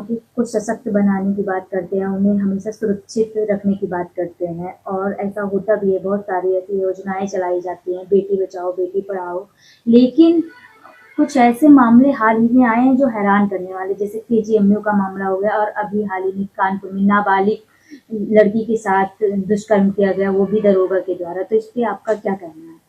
महिलाओं को सशक्त बनाने की बात करते हैं, उन्हें हमेशा सुरक्षित रखने की बात करते हैं और ऐसा होता भी है, बहुत सारी ऐसी योजनाएँ चलाई जाती हैं, बेटी बचाओ, बेटी पढ़ाओ। लेकिन कुछ ऐसे मामले हाल ही में आए हैं जो हैरान करने वाले, जैसे केजीएमयू का मामला हो गया और अभी हाल ही में कानपुर में नाबालिग लड़की के साथ दुष्कर्म किया गया, वो भी दरोगा के द्वारा। तो इस पे आपका क्या कहना है?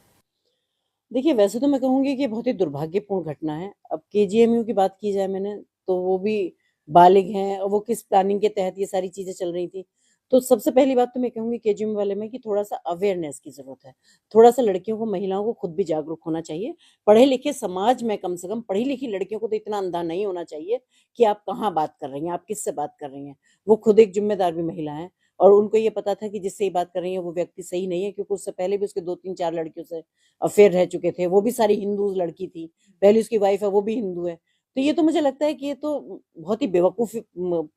देखिए, वैसे तो मैं कहूँगी कि बहुत ही दुर्भाग्यपूर्ण घटना है। अब केजीएमयू की बात की जाए मैंने, तो वो भी बालिग हैं और वो किस प्लानिंग के तहत ये सारी चीज़ें चल रही थी। तो सबसे पहली बात तो मैं कहूँगी केजीएमयू वाले में कि थोड़ा-सा अवेयरनेस की ज़रूरत है। थोड़ा-सा लड़कियों को, महिलाओं को खुद भी जागरूक होना चाहिए। पढ़े-लिखे समाज में कम से कम पढ़ी-लिखी लड़कियों को तो इतना अंधा नहीं होना चाहिए कि आप कहाँ बात कर रही हैं, आप किससे बात कर रही हैं। वो खुद एक ज़िम्मेदार भी महिला हैं और उनको ये पता था कि जिससे ये बात कर रही हैं वो व्यक्ति सही नहीं है, क्योंकि उससे पहले भी उसके 2-3-4 लड़कियों से अफेयर रह चुके थे, वो भी सारी हिंदू लड़की थी, पहली उसकी वाइफ है वो भी हिंदू है। तो ये तो मुझे लगता है कि ये तो बहुत ही बेवकूफ़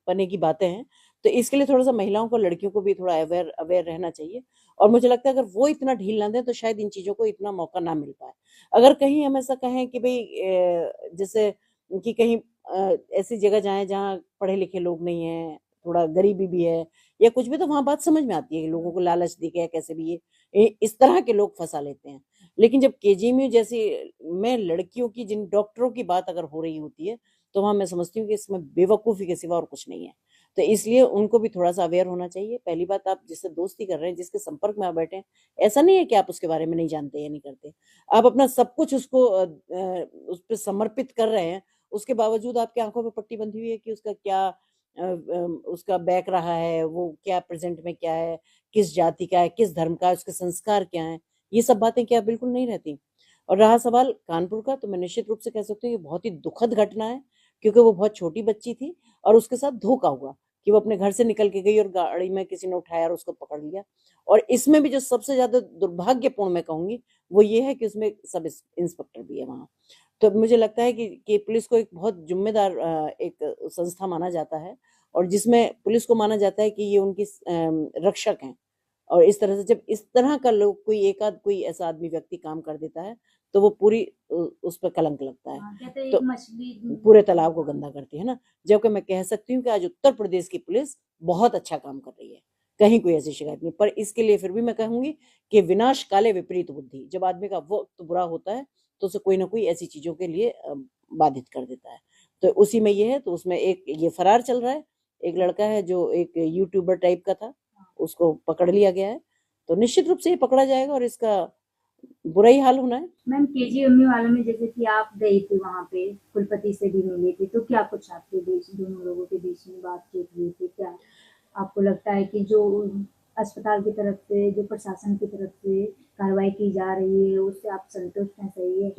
पने की बातें हैं। तो इसके लिए थोड़ा-सा महिलाओं को, लड़कियों को भी थोड़ा अवेयर अवेयर रहना चाहिए और मुझे लगता है अगर वो इतना ढील ना दें तो शायद इन चीज़ों को इतना मौका ना मिल पाए। अगर कहीं हम ऐसा कहें कि भई जैसे कि कहीं ऐसी जगह जाएँ जहाँ पढ़े-लिखे लोग नहीं हैं, थोड़ा गरीबी भी है या कुछ भी, तो वहाँ बात समझ में आती है कि लोगों को लालच दे के या कैसे भी ये इस तरह के लोग फँसा लेते हैं। लेकिन जब केजीएमयू जैसी में लड़कियों की, जिन डॉक्टरों की बात अगर हो रही होती है, तो वहाँ मैं समझती हूँ कि इसमें बेवकूफ़ी के सिवा और कुछ नहीं है। तो इसलिए उनको भी थोड़ा-सा अवेयर होना चाहिए। पहली बात, आप जिससे दोस्ती कर रहे हैं, जिसके संपर्क में आप बैठे हैं, ऐसा नहीं है कि आप उसके बारे में नहीं जानते या नहीं करते। आप अपना सब कुछ उसको उस पे समर्पित कर रहे हैं, उसके बावजूद आपकी आँखों पे पट्टी बंधी हुई है कि उसका क्या उसका बैक रहा है, वो क्या प्रेज़ेंट में क्या है, किस जाति का है, किस धर्म का है, उसके संस्कार क्या हैं। ये सब बातें क्या बिल्कुल नहीं रहती। और रहा सवाल कानपुर का, तो मैं निश्चित रूप से कह सकती हूँ ये बहुत ही दुखद घटना है, क्योंकि वो बहुत छोटी बच्ची थी और उसके साथ धोखा हुआ कि वो अपने घर से निकल के गई और गाड़ी में किसी ने उठाया और उसको पकड़ लिया। और इसमें भी जो सबसे ज़्यादा दुर्भाग्यपूर्ण मैं कहूँगी, वो ये है कि उसमें सब इंस्पेक्टर भी है वहाँ। तो मुझे लगता है कि पुलिस को एक बहुत ज़िम्मेदार एक संस्था माना जाता है और जिसमें पुलिस को माना जाता है कि ये उनकी रक्षक हैं। और इस तरह से जब इस तरह का लोग, कोई एक-आध कोई ऐसा आदमी व्यक्ति काम कर देता है, तो वो पूरी उस पे कलंक लगता है। हाँ, कहते हैं एक तो मछली पूरे तालाब को गंदा करती है ना? जबकि मैं कह सकती हूँ कि आज उत्तर प्रदेश की पुलिस बहुत अच्छा काम कर रही है। कहीं कोई ऐसी शिकायत नहीं। पर इसके लिए फिर भी मैं कहूँगी कि विनाश काले विपरीत बुद्धि। जब आदमी का वक़्त बुरा होता है, तो उसे कोई न कोई ऐसी चीज़ों के लिए बाधित कर देता है। तो उसी में ये है, तो उसमें एक ये फरार चल रहा है। एक लड़का है जो एक यूट्यूबर टाइप का था, उसको पकड़ लिया गया है। तो निश्चित रूप से ये पकड़ा जाएगा और इसका बुरा ही हाल होना है। मैम केजीएमयू वालों में जैसे कि आप गई थी वहाँ पे, कुलपति से भी मिली थी, तो क्या कुछ आपके बीच दोनों लोगों के बीच में बातचीत हुई थी? क्या आपको लगता है कि जो अस्पताल की तरफ से, जो प्रशासन की तरफ से कार्रवाई की जा रही है, उससे आप संतुष्ट हैं, सही है?